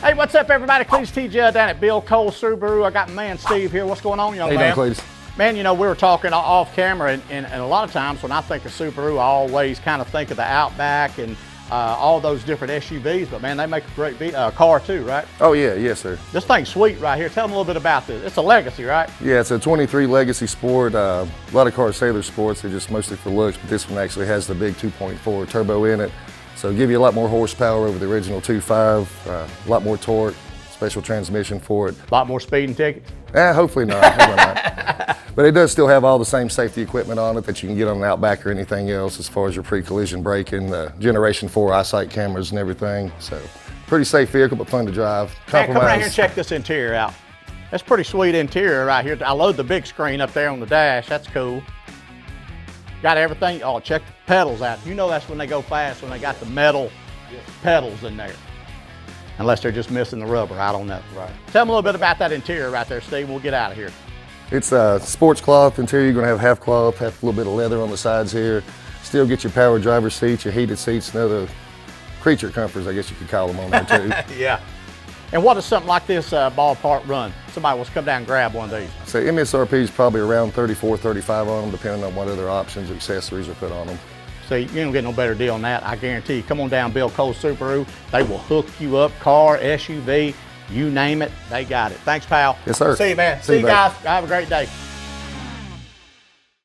Hey, what's up, everybody? Cledus T. Judd down at Bill Cole Subaru. I got my man Steve here. What's going on, young man? How you doing, Cledus? Man, you know, we were talking off camera, and a lot of times when I think of Subaru, I always kind of think of the Outback and all those different SUVs, but man, they make a great car too, right? Oh yeah, yes sir. This thing's sweet right here. Tell them a little bit about this. It's a Legacy, right? Yeah, it's a 23 Legacy Sport. A lot of cars say they're sports, they're just mostly for looks, but this one actually has the big 2.4 turbo in it. So it'll give you a lot more horsepower over the original 2.5, a lot more torque, special transmission for it. A lot more speeding tickets? Hopefully not. Hopefully not. But it does still have all the same safety equipment on it that you can get on an Outback or anything else, as far as your pre-collision braking, the Generation 4 eyesight cameras and everything. So pretty safe vehicle, but fun to drive. Man, come around here and check this interior out. That's pretty sweet interior right here. I love the big screen up there on the dash. That's cool. Got everything. Oh, check the pedals out. You know that's when they go fast, when they got the metal pedals in there. Unless they're just missing the rubber, I don't know. Right. Tell them a little bit about that interior right there, Steve. We'll get out of here. It's a sports cloth interior. You're going to have half cloth, have a little bit of leather on the sides here. Still get your power driver seats, your heated seats, and other creature comforts, I guess you could call them on there too. Yeah. And what does something like this ballpark run? Somebody wants to come down and grab one of these. So MSRP is probably around 34, 35 on them, depending on what other options, accessories are put on them. See, you don't get no better deal than that, I guarantee you. Come on down Bill Cole Subaru. They will hook you up, car, SUV, you name it, they got it. Thanks, pal. Yes, sir. See you, man. See you guys. Have a great day.